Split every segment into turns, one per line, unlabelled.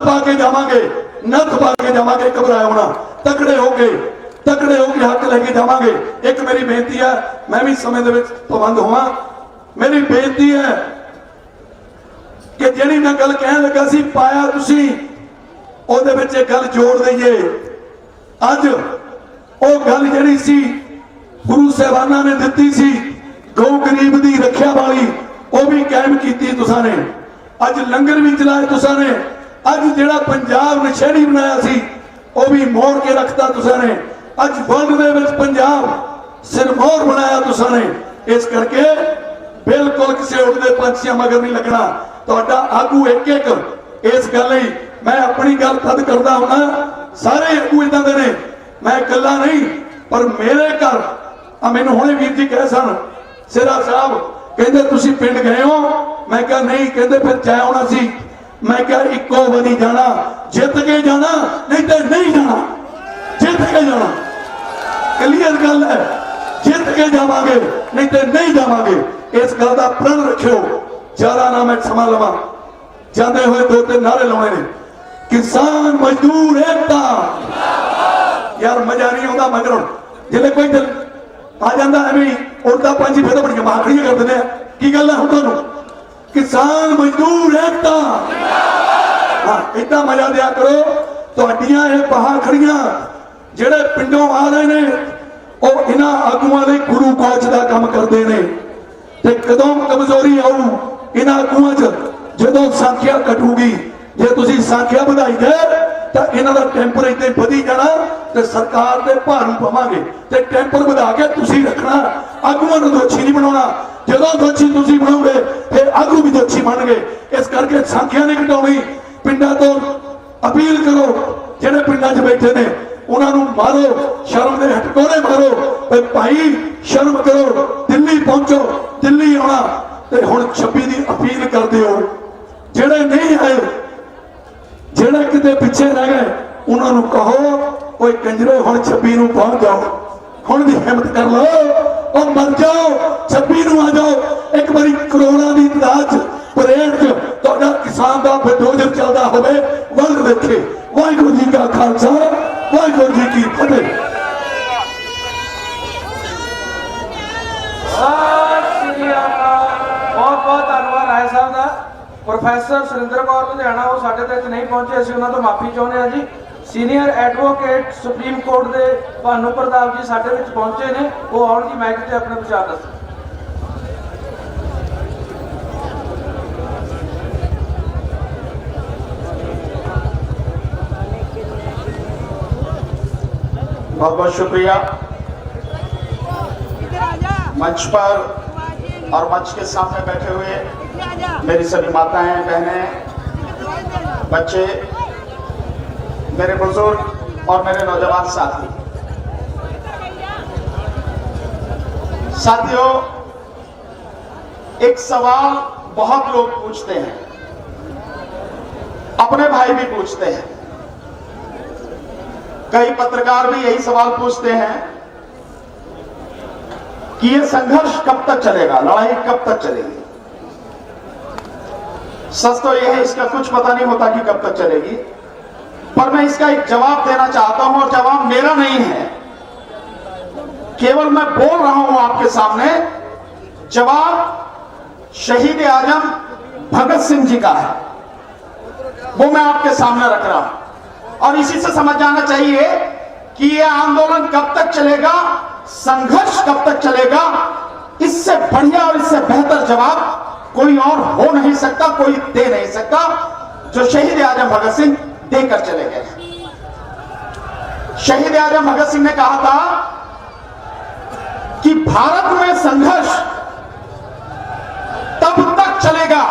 पा के जावांगे, नथ पा के जावांगे, घबराओ ना, तकड़े होके हक लेके जावांगे। एक मेरी बेनती है, मैं भी समय दे विच पाबंद होवां, मेरी बेनती है कि जिहड़ी मैं गल कहण लगा सी पाया तुसीं ਉਹਦੇ ਵਿੱਚ एक गल जोड़ दईए। अज वो गल जिहड़ी सी गुरु साहिबाना ने दित्ती सी गौ गरीब की रखिया वाली, वो भी कायम की तुसां ने। अज लंगर भी चलाए तुसां ने। अज जिहड़ा पंजाब नशहरी बनाया सी वो भी मोड़ के रखता तुसां ने। अज वर्ल्ड दे विच पंजाब सिरमौर बनाया तुसां ने। इस करके बिल्कुल किसी उड़दे पंछियां मगर नहीं लगना। तुहाडा आगू एक एक इस गल लई मैं अपनी गल तद करदा हुंदा, सारे आगू इदां दे ने, मैं इकल्ला नहीं। पर मेरे घर मैनूं हुणे वीर जी कहे सन सिरा साहब कहंदे तुसीं पिंड गए हो, मैं कहा नहीं, कहंदे फिर जा आउणा सी। मैं कहा इक्को वारी जाना, जित के जाना नहीं तो नहीं जाना, जित के जाना। क्लीयर गल है, जित के जावांगे नहीं तो नहीं जावांगे। इस गल का प्रण रखियो। ज्यादा ना मैं समा लवां, जाते हुए दो तीन नारे लाने ने। किसान मजदूर एकता, यार मजा नहीं आता मगर जिले कोई दिल आ जाता एवं उड़ता पंछी फिर बड़िया माखड़ियां कर देने की गल है। हम किसान मजदूर एकता, हाँ इतना मजा दिया करो। तुहाडियां ये बाहां खड़ियां जिहड़े पिंडों आ रहे ने वो इन्हां आगूआं दे गुरु कोच का काम करते हैं। ते कदों कमजोरी आऊ इन्हां आगूआं च, जदों संख्या घटूगी। जे तुसीं संख्या वधाई दे तो इन्हां दा टेंपर इतने वधी जाना ते सरकार दे भारू पवांगे ते टेंपर वधा के तुसीं रखना। आगूआं नूं दोषी नहीं बनाउणा। जदों दोषी तुसीं बनाओगे फिर आगू भी दोषी बनगे। इस करके संख्या नहीं घटाउणी। पिंडां तो अपील करो, जिहड़े पिंडां 'च बैठे ने उन्हां नूं मारो, शर्म दे हटकोरे मारो। भाई शर्म करो, दिल्ली पहुंचो, दिल्ली आना। ते हुण 26 दी अपील कर दिओ। जिहड़े नहीं आए, जिहड़े किते पिछे रह गए, उन्होंने कहो कोई कंजरे हुण 26 नूं पहुंच जाओ, हुण दी हिम्मत कर लो और मर जाओ, 26 नूं आ जाओ। एक बारी करोड़ां दी तादाद च परेड च तुहाडा किसान दा बुलडोजर चलदा होवे, वर्ल्ड देखे। वाहिगुरू जी का खालसा, वाहिगुरू जी की फतेह।
बहुत बहुत धन्यवाद राय साहब का। प्रोफैसर सुरिंदर कौर लुधियाना वो साडे तक नहीं पहुंचे, असीं उन्हां तों माफी चाहुंदे हां जी। सीनियर एडवोकेट सुप्रीम कोर्ट के भानु प्रताप जी साडे विच पहुंचे ने, वो आउण जी माइक ते अपने विचार दस्सण।
बहुत बहुत शुक्रिया। मंच पर और मंच के सामने बैठे हुए मेरी सभी माताएं, बहनें, बच्चे, मेरे बुजुर्ग और मेरे नौजवान साथियों, एक सवाल बहुत लोग पूछते हैं, अपने भाई भी पूछते हैं, कई पत्रकार भी यही सवाल पूछते हैं कि ये संघर्ष कब तक चलेगा, लड़ाई कब तक चलेगी। सच तो यह है, इसका कुछ पता नहीं होता कि कब तक चलेगी, पर मैं इसका एक जवाब देना चाहता हूं और जवाब मेरा नहीं है, केवल मैं बोल रहा हूं आपके सामने। जवाब शहीद आजम भगत सिंह जी का है, वो मैं आपके सामने रख रहा हूं। और इसी से समझ जाना चाहिए कि यह आंदोलन कब तक चलेगा, संघर्ष कब तक चलेगा। इससे बढ़िया और इससे बेहतर जवाब कोई और हो नहीं सकता, कोई दे नहीं सकता, जो शहीद आजम भगत सिंह देकर चले गए। शहीद आजम भगत सिंह ने कहा था कि भारत में संघर्ष तब तक चलेगा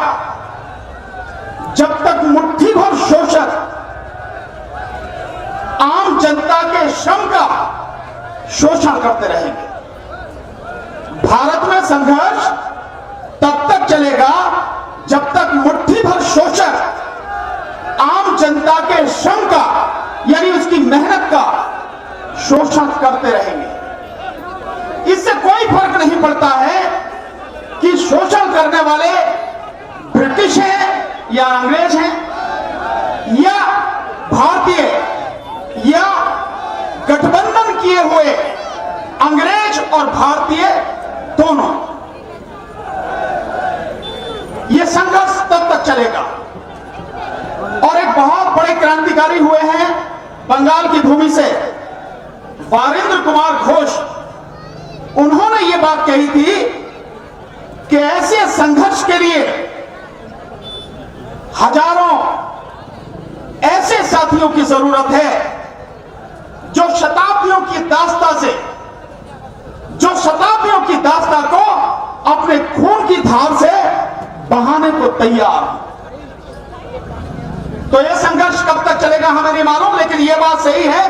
जब तक मुट्ठी भर शोषक आम जनता के श्रम का शोषण करते रहेंगे। भारत में संघर्ष तब तक चलेगा जब तक मुट्ठी भर शोषक आम जनता के श्रम का, यानी उसकी मेहनत का शोषण करते रहेंगे। इससे कोई फर्क नहीं पड़ता है कि शोषण करने वाले ब्रिटिश हैं या अंग्रेज हैं या हुए, अंग्रेज और भारतीय दोनों। यह संघर्ष तब तक चलेगा। और एक बहुत बड़े क्रांतिकारी हुए हैं बंगाल की भूमि से, वारिंद्र कुमार घोष। उन्होंने यह बात कही थी कि ऐसे संघर्ष के लिए हजारों ऐसे साथियों की जरूरत है जो शताब्दियों की दास्ता को अपने खून की धार से बहाने को तैयार। तो यह संघर्ष कब तक चलेगा हमें नहीं मालूम, लेकिन यह बात सही है,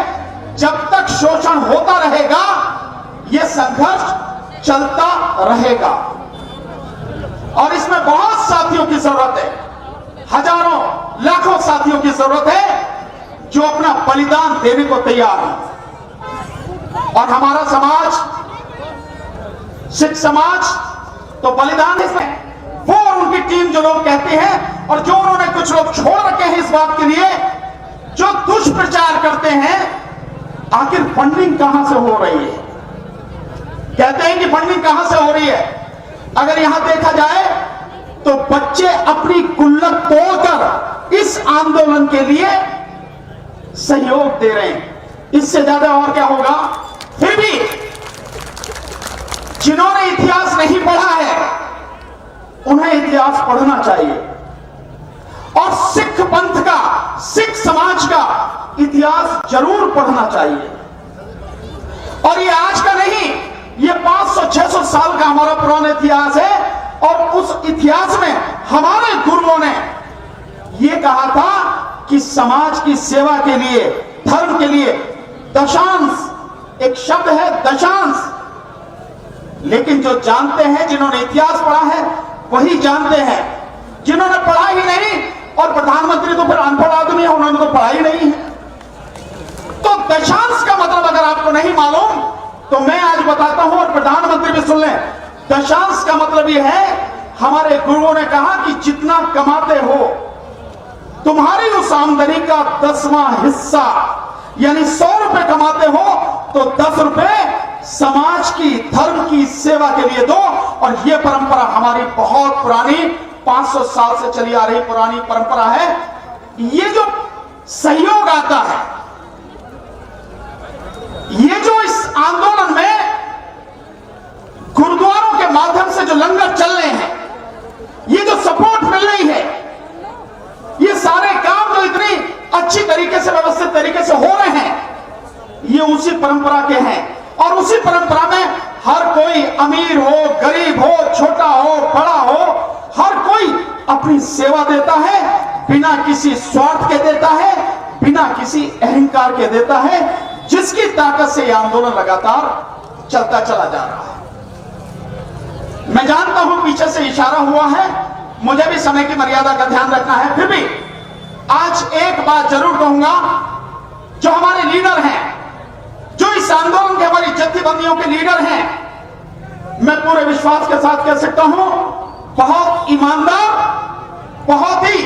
जब तक शोषण होता रहेगा यह संघर्ष चलता रहेगा। और इसमें बहुत साथियों की जरूरत है, हजारों लाखों साथियों की जरूरत है जो अपना बलिदान देने को तैयार है। और हमारा समाज, सिख समाज तो बलिदान इसमें, वो और उनकी टीम जो लोग कहते हैं, और जो उन्होंने कुछ लोग छोड़ रखे हैं इस बात के लिए, जो दुष्प्रचार करते हैं, आखिर फंडिंग कहां से हो रही है? कहते हैं कि फंडिंग कहां से हो रही है। अगर यहां देखा जाए तो बच्चे अपनी कुल्लत तोड़कर इस आंदोलन के लिए सहयोग दे रहे हैं, इससे ज्यादा और क्या होगा। फिर भी जिन्होंने इतिहास नहीं पढ़ा है उन्हें इतिहास पढ़ना चाहिए, और सिख पंथ का, सिख समाज का इतिहास जरूर पढ़ना चाहिए। और ये आज का नहीं, ये 500-600 साल का हमारा पुराना इतिहास है। और उस इतिहास में हमारे गुरुओं ने यह कहा था कि समाज की सेवा के लिए, धर्म के लिए दशांश, एक शब्द है दशांश। लेकिन जो जानते हैं, जिन्होंने इतिहास पढ़ा है वही जानते हैं, जिन्होंने पढ़ा ही नहीं, और प्रधानमंत्री तो फिर अनपढ़ आदमी है, उन्होंने तो पढ़ा ही नहीं है। तो दशांश का मतलब अगर आपको नहीं मालूम तो मैं आज बताता हूं, और प्रधानमंत्री भी सुन लें। दशांश का मतलब यह है, हमारे गुरुओं ने कहा कि जितना कमाते हो, तुम्हारी उस आमदनी का 10वां हिस्सा, यानी 100 रुपए कमाते हो तो 10 रुपए समाज की, धर्म की सेवा के लिए दो। और यह परंपरा हमारी बहुत पुरानी, 500 साल से चली आ रही पुरानी परंपरा है। ये जो सहयोग आता है, ये जो इस आंदोलन में गुरुद्वारों के माध्यम से जो लंगर चल रहे हैं, ये जो सपोर्ट मिल रही है, ये सारे काम जो इतनी अच्छी तरीके से, व्यवस्थित तरीके से हो रहे हैं, ये उसी परंपरा के हैं। और उसी परंपरा में हर कोई, अमीर हो, गरीब हो, छोटा हो, बड़ा हो, हर कोई अपनी सेवा देता है, बिना किसी स्वार्थ के देता है, बिना किसी अहंकार के देता है, जिसकी ताकत से यह आंदोलन लगातार चलता चला जा रहा है। मैं जानता हूं पीछे से इशारा हुआ है, मुझे भी समय की मर्यादा का ध्यान रखना है। फिर भी आज एक बात जरूर कहूंगा, जो हमारे लीडर हैं, जो इस आंदोलन के, हमारी जत्थेबंदियों के लीडर हैं, मैं पूरे विश्वास के साथ कह सकता हूं, बहुत ईमानदार, बहुत ही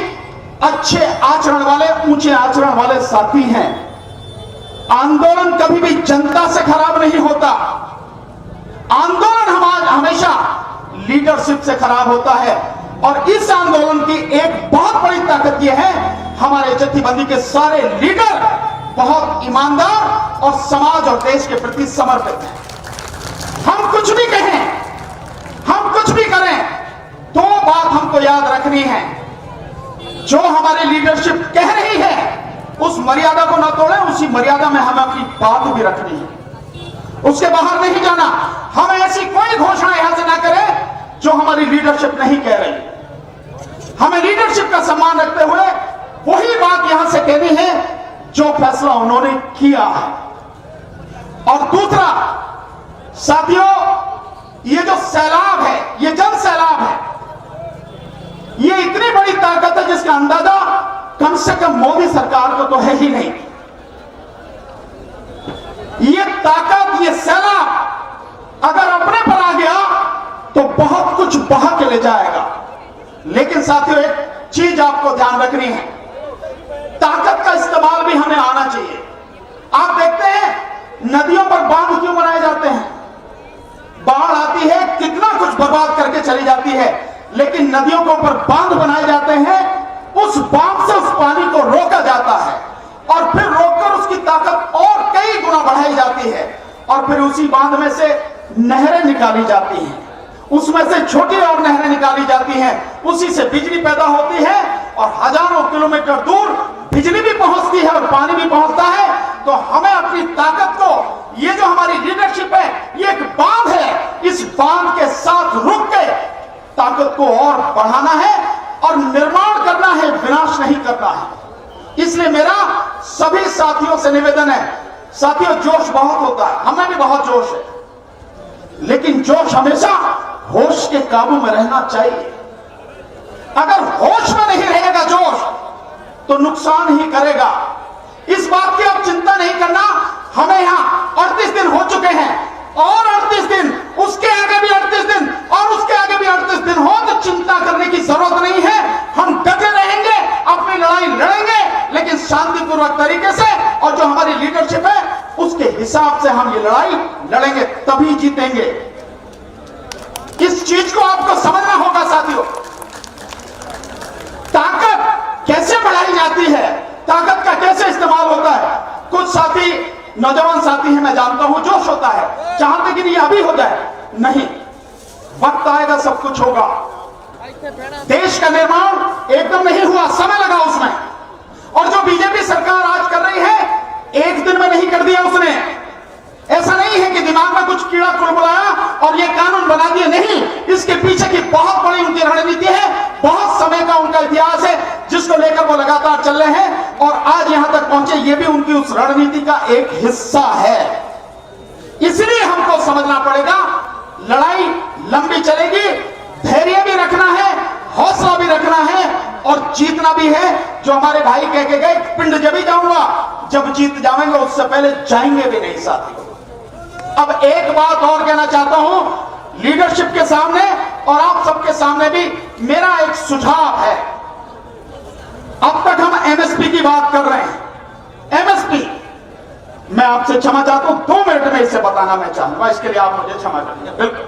अच्छे आचरण वाले, ऊंचे आचरण वाले साथी हैं। आंदोलन कभी भी जनता से खराब नहीं होता, आंदोलन हमेशा लीडरशिप से खराब होता है। और इस आंदोलन की एक बहुत बड़ी ताकत यह है, हमारे जत्थेबंदी के सारे लीडर बहुत ईमानदार और समाज और देश के प्रति समर्पित हैं। हम कुछ भी कहें, हम कुछ भी करें, दो बात हमको याद रखनी है। जो हमारी लीडरशिप कह रही है उस मर्यादा को ना तोड़ें, उसी मर्यादा में हमें अपनी बात भी रखनी है, उसके बाहर नहीं जाना। हम ऐसी कोई घोषणा यहां से ना करें जो हमारी लीडरशिप नहीं कह रही। हमें लीडरशिप का सम्मान रखते हुए वही बात यहां से कहनी है जो फैसला उन्होंने किया है। और दूसरा, साथियों, ये जो सैलाब है, ये जन सैलाब है, ये इतनी बड़ी ताकत है जिसका अंदाजा कम से कम मोदी सरकार को तो है ही नहीं। ये ताकत, ये सैलाब अगर अपने पर आ गया तो बहुत कुछ बहा के ले जाएगा। लेकिन साथियों, एक चीज आपको ध्यान रखनी है, ताकत का इस्तेमाल भी हमें आना चाहिए। आप देखते हैं नदियों पर बांध है, लेकिन नदियों के ऊपर बांध बनाए जाते हैं, उस बांध से उस पानी को रोका जाता है और फिर रोककर उसकी ताकत और कई गुना बढ़ाई जाती है और फिर उसी बांध में से नहरें निकाली जाती हैं, उसमें से छोटी और नहरें निकाली जाती हैं, उसी से बिजली पैदा होती है और हजारों किलोमीटर दूर बिजली भी पहुंचती है और पानी भी पहुंचता है। तो हमें अपनी ताकत को, ये जो हमारी लीडरशिप है, ये एक बांध है, इस बांध के साथ रुक के ताकत को और बढ़ाना है और निर्माण करना है, विनाश नहीं करना है। इसलिए मेरा सभी साथियों से निवेदन है, साथियों जोश बहुत होता है, हमें भी बहुत जोश है, लेकिन जोश हमेशा होश के काबू में रहना चाहिए। अगर होश में नहीं रहेगा जोश तो नुकसान ही करेगा। इस बात की अब चिंता नहीं करना, हमें यहां 38 दिन हो चुके हैं और 38 दिन, उसके आगे भी 38 दिन और उसके आगे भी 38 दिन हो, तो चिंता करने की जरूरत नहीं है। हम डटे रहेंगे, अपनी लड़ाई लड़ेंगे, लेकिन शांतिपूर्वक तरीके से, और जो हमारी लीडरशिप है उसके हिसाब से हम ये लड़ाई लड़ेंगे, तभी जीतेंगे। इस चीज को आपको समझना होगा साथियों। ताकत कैसे बढ़ाई जाती है, ताकत का कैसे इस्तेमाल होता है। कुछ साथी, नौजवान साथी हैं, मैं जानता हूं, जोश होता है, चाहते कि नहीं अभी हो जाए, नहीं, वक्त आएगा सब कुछ होगा। देश का निर्माण एकदम नहीं हुआ, समय लगा उसमें, और जो बीजेपी सरकार आज कर रही है एक दिन में नहीं कर दिया उसने। ऐसा नहीं है कि दिमाग में कुछ कीड़ा कुलबुलाया और ये कानून बना दिए, नहीं, इसके पीछे की बहुत बड़ी उनकी रणनीति है, बहुत समय का उनका इतिहास है जिसको लेकर वो लगातार चल रहे हैं और आज यहां तक पहुंचे, ये भी उनकी उस रणनीति का एक हिस्सा है। इसलिए हमको समझना पड़ेगा, लड़ाई लंबी चलेगी, धैर्य भी रखना है, हौसला भी रखना है और जीतना भी है। जो हमारे भाई कह के गए, पिंड जब ही जाऊंगा जब जीत जाएंगे, उससे पहले जाएंगे भी नहीं साथियों। अब एक बात और कहना चाहता हूं लीडरशिप के सामने और आप सबके सामने भी, मेरा एक सुझाव है। अब तक हम एमएसपी की बात कर रहे हैं, एमएसपी, मैं आपसे क्षमा चाहता हूं, 2 मिनट में इसे बताना मैं चाहूंगा, इसके लिए आप मुझे क्षमा करेंगे। बिल्कुल,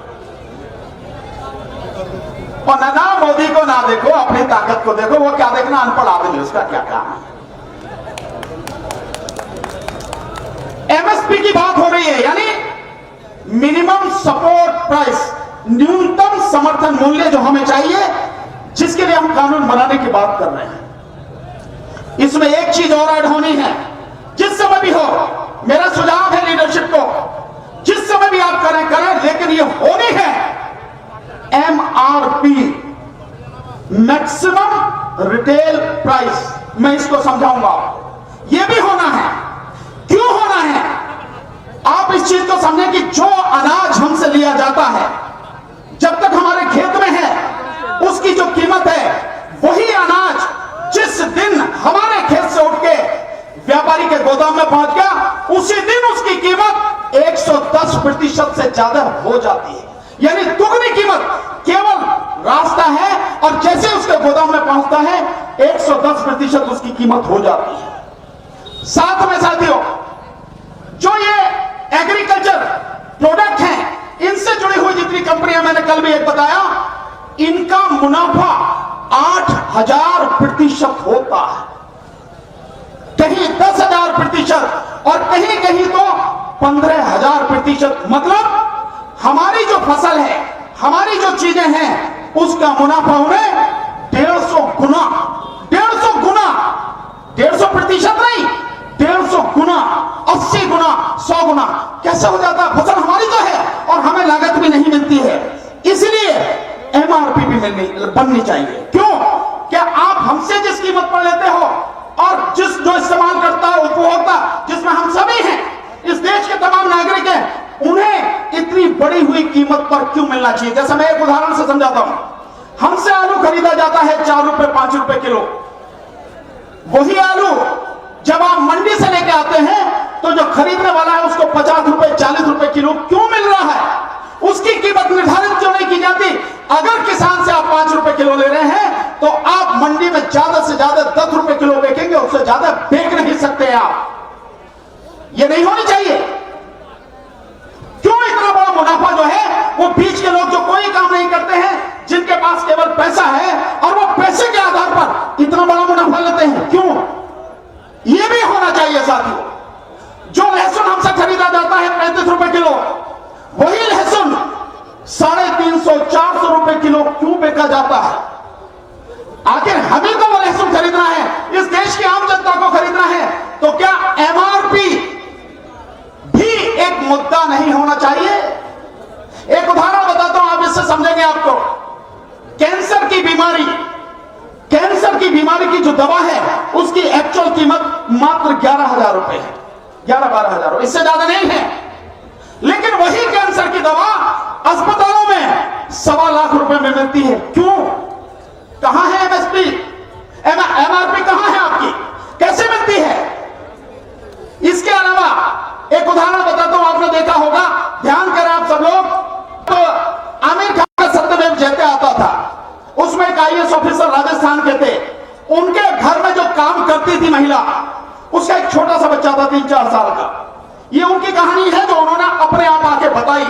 और ना मोदी को ना देखो, अपनी ताकत को देखो, वो क्या देखना, अनपढ़ आदमी, उसका क्या काम है। एमएसपी की बात हो रही है, यानी मिनिमम सपोर्ट प्राइस, न्यूनतम समर्थन मूल्य जो हमें चाहिए, जिसके लिए हम कानून बनाने की बात कर रहे हैं। इसमें एक चीज और ऐड होनी है, जिस समय भी हो, मेरा सुझाव है लीडरशिप को, जिस समय भी आप करें, लेकिन ये होनी है एमआरपी, मैक्सिमम रिटेल प्राइस। मैं इसको समझाऊंगा, ये भी होना है। क्यों होना है? आप इस चीज को समझें कि जो अनाज हमसे लिया जाता है, जब तक हमारे खेत में है, उसकी जो कीमत है, वही अनाज जिस दिन हमारे खेत से उठ के व्यापारी के गोदाम में पहुंच गया, उसी दिन उसकी कीमत 110% से ज्यादा हो जाती है। यानी दुगनी कीमत केवल रास्ता है, और जैसे उसके गोदाम में पहुंचता है 110% उसकी कीमत हो जाती है। साथ में साथियों, जो ये एग्रीकल्चर प्रोडक्ट हैं, इनसे जुड़ी हुई जितनी कंपनियां, मैंने कल भी एक बताया, इनका मुनाफा 8000% होता है, कहीं 10,000% और कहीं कहीं तो 15,000%। मतलब हमारी जो फसल है, हमारी जो चीजें हैं, उसका मुनाफा उन्हें 150 गुना, 150% नहीं, 150 गुना, 80 गुना, 100 गुना कैसे हो जाता है? फसल हमारी तो है और हमें लागत भी नहीं मिलती है। इसलिए एमआरपी भी बननी चाहिए। क्यों? क्या आप हमसे जिस कीमत पर लेते हो और जो इस्तेमाल करता है उपभोक्ता, जिसमें हम सभी हैं, इस देश के तमाम नागरिक हैं, उन्हें इतनी बढ़ी हुई कीमत पर क्यों मिलना चाहिए? जैसे मैं एक उदाहरण से समझाता हूं, हमसे आलू खरीदा जाता है 4 रुपए 5 रुपए किलो, वही आलू जब आप मंडी से लेके आते हैं तो जो खरीदने वाला है उसको 50 रुपए 40 रुपए किलो क्यों मिल रहा है? उसकी कीमत निर्धारित क्यों नहीं की जाती? अगर किसान से आप 5 रुपए किलो ले रहे हैं तो आप मंडी में ज्यादा से ज्यादा 10 रुपए किलो बेचेंगे, उससे ज्यादा बेच नहीं सकते आप। ये नहीं होनी चाहिए। क्यों इतना बड़ा मुनाफा जो है वो बीच के लोग जो कोई काम नहीं करते हैं, जिनके पास केवल पैसा है और वो पैसे के आधार पर इतना बड़ा मुनाफा लेते हैं। क्यों? ये भी होना चाहिए साथियों। जो लहसुन हमसे खरीदा जाता है 35 रुपए किलो, वही लहसुन 350-400 रुपए किलो क्यों बेचा जाता है? आखिर हमें तो वो लहसुन खरीदना है, इस देश की आम जनता को खरीदना है, तो क्या एमआरपी भी एक मुद्दा नहीं होना चाहिए? एक उदाहरण बताता हूं, आप इससे समझेंगे। आपको कैंसर की बीमारी की जो दवा है उसकी एक्चुअल कीमत मात्र 11,000 रुपए है, 11-12 हजार, इससे ज्यादा नहीं है। लेकिन वही कैंसर की दवा अस्पतालों में 1.25 लाख रुपए में मिलती है। क्यों? कहां है एमएसपी, एमआरपी कहां है आपकी? कैसे मिलती है? इसके अलावा एक उदाहरण बताता हूं, आपने देखा होगा, ध्यान करें आप सब लोग, तो आमिर खान का सत्यमेव जयते आता था, उसमें एक आईएएस ऑफिसर राजस्थान के थे, उनके घर में जो काम करती थी महिला, उसका एक छोटा सा बच्चा था 3-4 साल का। ये उनकी कहानी है जो उन्होंने अपने आप आके बताई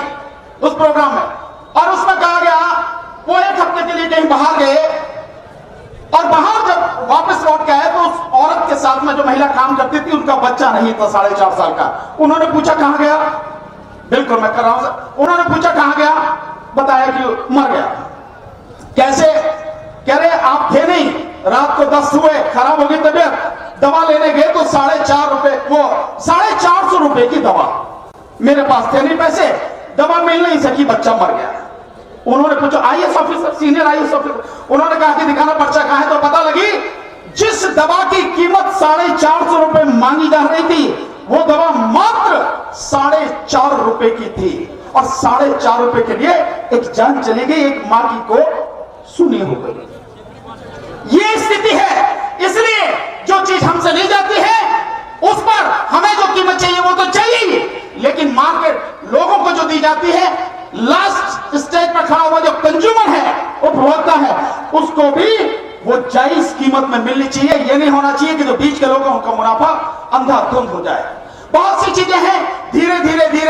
उस प्रोग्राम में। और उसमें कहा गया वो 1 हफ्ते के लिए कहीं बाहर गए और बाहर जब वापस लौट के आए तो उस औरत के साथ में जो महिला काम करती थी उनका बच्चा नहीं था 4.5 साल का। उन्होंने पूछा कहां गया? बिल्कुल मैं कर रहा हूं। उन्होंने पूछा कहां गया? बताया कि मर गया। कैसे? कह रहे आप थे नहीं, रात को 10 हुए, खराब हो गई तबियत, दवा लेने गए तो 4.5 रुपए, वो 450 रुपए की दवा, मेरे पास थे नहीं पैसे, दवा मिल नहीं सकी, बच्चा मर गया। उन्होंने पूछा IAS officer, senior IAS officer, उन्होंने कहा कि दिखाना पर्चा कहां है, तो पता लगी जिस दवा की कीमत 450 रुपए मांगी जा रही थी वो दवा मात्र 4.5 रुपए की थी। और 4.5 रुपए के लिए एक जान चली गई, एक मां की को सुनी हो गई। ये स्थिति है। इसलिए जो चीज हमसे ली जाती है उस पर हमें जो कीमत चाहिए वो तो चाहिए, लेकिन मार्केट लोगों को जो दी जाती है, लास्ट स्टेज पर खड़ा हुआ जो कंज्यूमर है, उपभोक्ता है, उसको भी वो जायज कीमत में मिलनी चाहिए। ये नहीं होना चाहिए कि जो बीच के लोगों का मुनाफा अंधाधुंध हो जाए। बहुत सी चीजें हैं, धीरे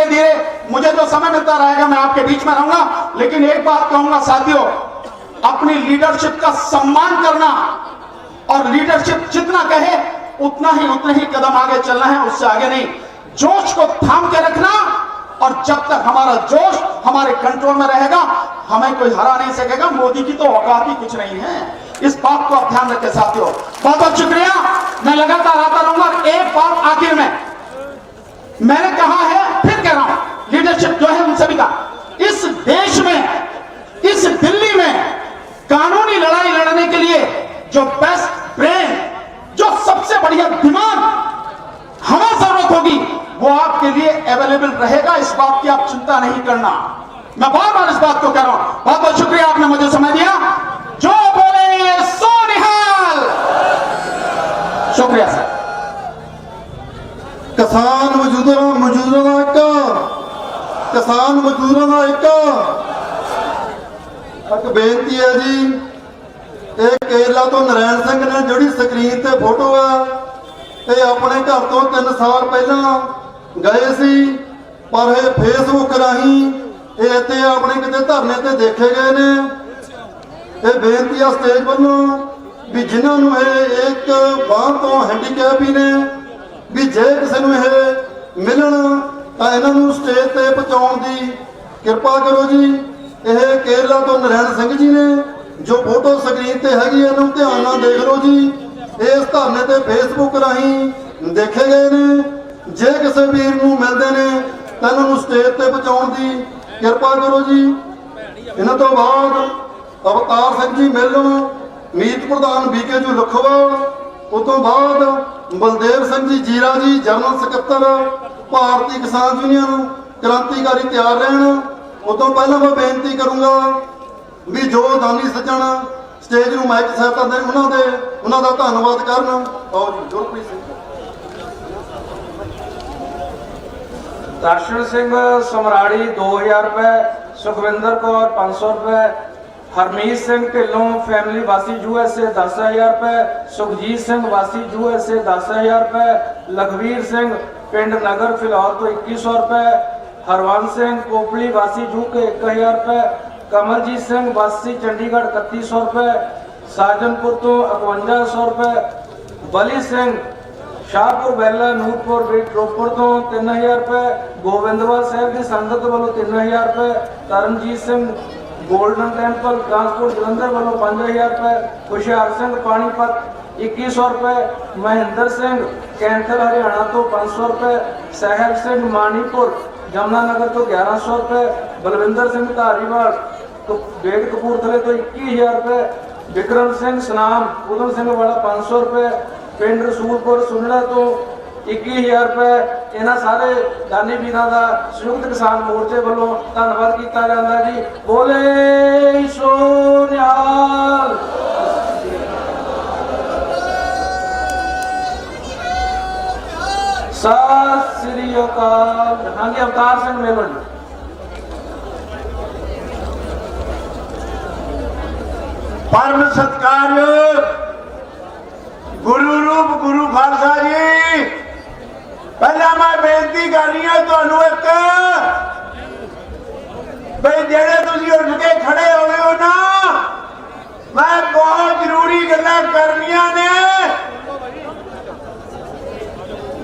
धीरे मुझे जो समय मिलता रहेगा मैं आपके बीच में रहूंगा। लेकिन एक बात कहूंगा साथियों, अपनी लीडरशिप का सम्मान करना, और लीडरशिप जितना कहे उतने ही कदम आगे चलना है, उससे आगे नहीं। जोश को थाम के रखना, और जब तक हमारा जोश हमारे कंट्रोल में रहेगा हमें कोई हरा नहीं सकेगा। मोदी की तो औकात ही कुछ नहीं है, इस बात को आप ध्यान रखें साथियों। बहुत बहुत शुक्रिया, मैं लगातार आता रहूंगा। एक बात आखिर में मैंने कहा है, फिर कह रहा हूं, लीडरशिप जो है उन सभी का, इस देश में, इस दिल्ली में कानूनी लड़ाई लड़ने के लिए जो बेस्ट ब्रेन, जो सबसे बढ़िया दिमाग हमें जरूरत होगी, वो आपके लिए अवेलेबल रहेगा। इस बात की आप चिंता नहीं करना। मैं बार बार इस बात को कह रहा हूं। बहुत बहुत शुक्रिया, आपने मुझे समय दिया। जो बोले सो निहाल। शुक्रिया सर।
किसान मजदूरों का एक, किसान मजदूरों का एक बेनती है जी। ਇਹ ਕੇਰਲਾ ਤੋਂ ਨਰੈਣ ਸਿੰਘ ਨੇ ਜਿਹੜੀ ਸਕਰੀਨ ਤੇ ਫੋਟੋ ਹੈ ਇਹ ਆਪਣੇ ਘਰ ਤੋਂ 3 ਸਾਲ ਪਹਿਲਾਂ ਗਏ ਸੀ, ਪਰ ਇਹ ਫੇਸਬੁੱਕ ਰਾਹੀਂ ਇਹ ਇੱਥੇ ਆਪਣੇ ਕਿਤੇ ਧਰਨੇ ਤੇ ਦੇਖੇ ਗਏ ਨੇ। ਇਹ ਬੇਨਤੀ ਆ ਸਟੇਜ ਵੱਲੋਂ ਵੀ ਜਿਨ੍ਹਾਂ ਨੂੰ ਇਹ ਇੱਕ ਬਾਂਹ ਤੋਂ ਹੈਂਡੀਕੈਪ ਹੀ ਨੇ, ਵੀ ਜੇ ਕਿਸੇ ਨੂੰ ਇਹ ਮਿਲਣ ਤਾਂ ਇਹਨਾਂ ਨੂੰ ਸਟੇਜ ਤੇ ਪਹੁੰਚਾਉਣ ਦੀ ਕਿਰਪਾ ਕਰੋ ਜੀ। ਇਹ ਕੇਰਲਾ ਤੋਂ ਨਰੈਣ ਸਿੰਘ ਜੀ ਨੇ, जो फोटो स्क्रीन ते हैगी है ध्यान नाल देख लो जी। इस धरने ते फेसबुक राही देखे गए ने। जे किसी वीर नूं मिलते ने तां इन्हां नूं स्टेज ते पहुंचाउण दी किरपा करो जी। इन्हां तो बाद अवतार सिंह जी मेलों, मीत प्रधान बीके जू लखोवाल, उस तो बाद बलदेव सिंह जी जीरा जी जनरल सकत्तर भारतीय किसान यूनियन क्रांतिकारी तैयार रहन। उस तो पहला मैं बेनती करूँगा भी जो दानी सज्जन स्टेज ਨੂੰ ਮਾਈਕ ਸੈਟ ਕਰਦੇ ਉਹਨਾਂ ਦਾ ਧੰਨਵਾਦ ਕਰਨ। और गुरप्रीत सिंह,
दर्शन सिंह समराड़ी 2000 रुपए, सुखविंदर कौर 500 रुपए, हरमीत सिंह ढिल्लों फैमिली वासी यूएसए 10,000 रुपए, सुखजीत सिंह वासी यूएसए 10,000 रुपए, लखवीर सिंह पिंड नगर फिलहाल तो 2100 रुपए, हरवंश सिंह कोपली वासी यूके 1000 रुपए, कमलजीत सिंह वासी चंडीगढ़ 3100 रुपए, साजनपुर तो 5100 रुपए, बली सिंह शाहपुर बैला नूरपुर बेट रोपड़ तो 3000 रुपए, गोविंदवाल साहब की संगत वालों 3000 रुपए, Taranjeet Singh Golden Temple Transport Jalandhar वालों 5000 रुपए, खुशहाल सिंह पानीपत 2100 रुपए, महेंद्र सिंह कैंथल हरियाणा तो 500 रुपए, सहल सिंह मानीपुर जमुनानगर तो 1100 रुपए, बलविंदर सिंह धारीवाल तो बेट कपूरथले तो 21000 रुपए, विक्रम सिंह सनाम उधम सिंह वाला 500 रुपए, पिंड रसूलपुर सुनड़ा तो 21000 रुपए। इन्हां सारे दानी वीरां दा संयुक्त किसान मोर्चे वालों धन्नवाद किया जाता है जी। बोले सो निहाल। सत श्री अकाल। हाँ जी, अवतार सिंह मेलो जी।
परम सत्कारयोग गुरु रूप गुरु खालसा जी, पहला मैं बेनती कर रही हूं तुहानू एक भाई जेड़े तुसीं उठ के खड़े हो गए हो ना, मैं बहुत जरूरी गल्लां करनियां ने।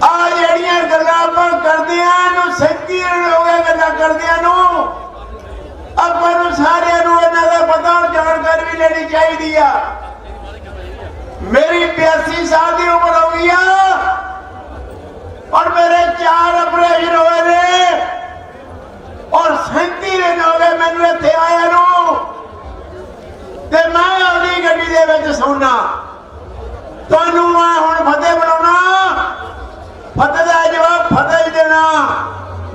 आ जेड़ियां गल्लां आपां करदे आ इहनूं 37 हो गए गल्लां करदियां नूं, ਆਪਾਂ ਨੂੰ ਸਾਰਿਆਂ ਨੂੰ ਇਹਨਾਂ ਦਾ ਪਤਾ और जानकारी भी लेनी चाहिए। मेरी 82 साल की उम्र हो गई और मेरे 4 ऑपरेशन हुए ने और 37 दिन हो गए मैनू इत्थे आया नूं ते मैं अपनी गड्डी दे विच सौना। तुहानू मैं हुण फतेह बुलाउणा, फतेह दा जवाब फतेह ही देना।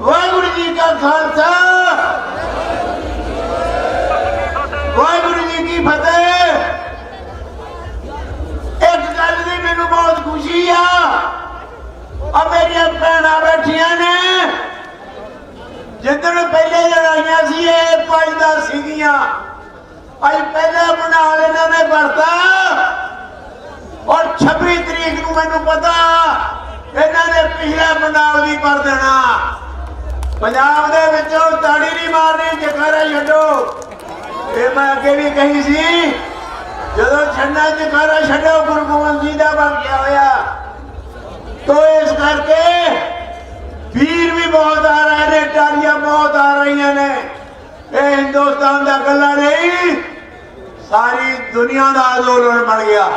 वाहिगुरू जी का खालसा, वाहिगुरू जी की फतेह। एक गल की मैनू बहुत खुशी आ, मेरिया भैणां बैठिया ने जिदन पहले लड़ाइयां सी 5-10 सीगियां, अज पहले बना लेना ने भरता और 26 तरीक नूं मैनू पता इन्हां ने पिछला पंडाल भी भर देना। पंजाब दे विचों ताड़ी नहीं मारनी, जकारा छड्डो। ये मैं अगे भी कही सी, जदों छन्ना जकारा छड्डो गुरु गोबिंद सिंह दा वाकिया होया। तो इस करके वीर भी बहुत आ रहे ने, टालियां बहुत आ रही ने। ये हिंदुस्तान का गला नहीं, सारी दुनिया का आंदोलन बन गया।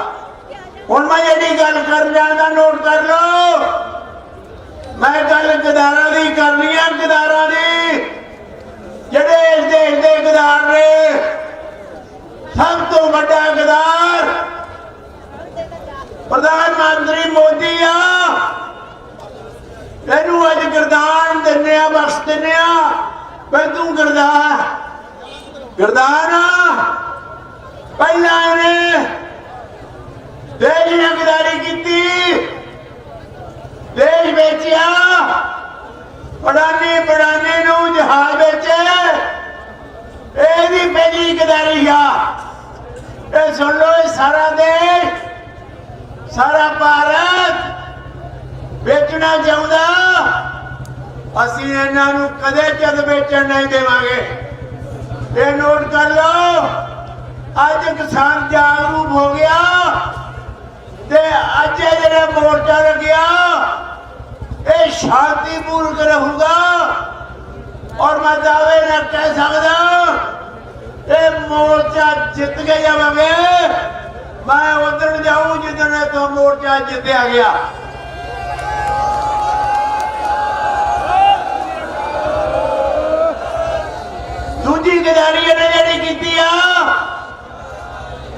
हुण मैं जी गल कर जाना, नोट कर लो। मैं गल गदारा की करनी है, गदारा की जेडे इस देश के गदार ने। सब तो बड़ा गदार प्रधानमंत्री मोदी आ। तेनू अज गिरदान दिने, बख्श दिने भाई तू गिरदार गिरदार आ। पहला इन्हें देश ने गदारी की, देश बेचिया, पड़ानी पड़ानी नू जहाज बेचे। यही पहली गदारी आ। सुन लो, सारा देश सारा भारत बेचना चाहता, असी इन्हां नूं कदे चद बेचण नहीं देवांगे। ये नोट कर लो। अज किसान जागरूक हो गया ते अज जिहड़ा मोर्चा लग्या ये शांतिपूर्वक रहूगा और मैं दावे न कह सकदा ये मोर्चा जित के जावांगे। मैं उधर जाऊं जिधर तो मोर्चा जितया गया। दूजी गदारी ने जी की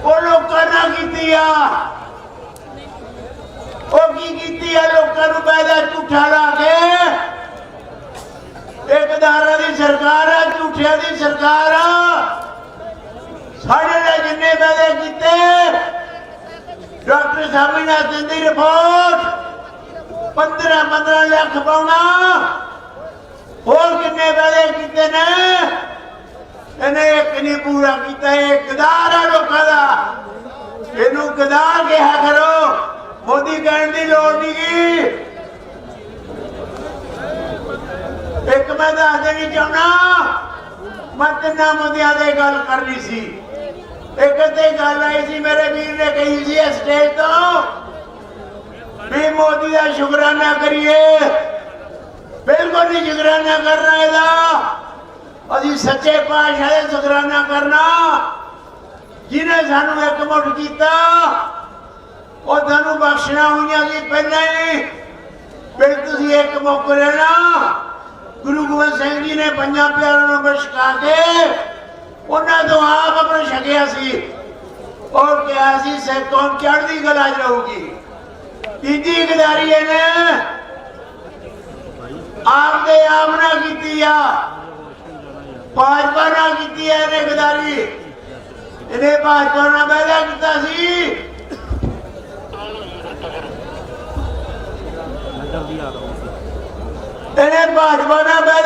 वो लोगों ने की लोगों को पैदा झूठा ला के। एक दारा दी सरकार है, झूठिया दी सरकार साढ़े ने जिन्ने पैदे किते डॉक्टर स्वामीनाथन की रिपोर्ट 15-15 लाख पाउना होर किन्ने पैदे किते ने इन्हें एक नहीं पूरा किया। गदार है लोगों का, इनू गदार कहा करो, मोदी कहने की लोड़ नहीं। एक मैं दस देनी चाहना
मैं तिना मुद्दों की गल करनी सी। एक ते गल आई सी मेरे वीर ने कही सी स्टेज तो भी मोदी का शुकराना करिए। बिल्कुल नहीं शुकराना करना ਇਹਦਾ। ਅਸੀਂ सच्चे पातशाह ਦਾ शुकराना करना जिन्हें सानू एक मुठ किया और सानू बख्शना हुई सी पहले ही। फिर तुम एक मुक रहना। गुरु गोबिंद सिंह जी ने 5 प्यारों को छका के उन्होंने तो आप अपने छकिया सी और क्या सी सिर कौन चढ़ती कला च रहूगी। तीजी गदारी ने आपने आप ना की भाजपा ना की गदारी। इन्हें भाजपा ना पैदा किया सी। इन्हें भाजपा ना पैदा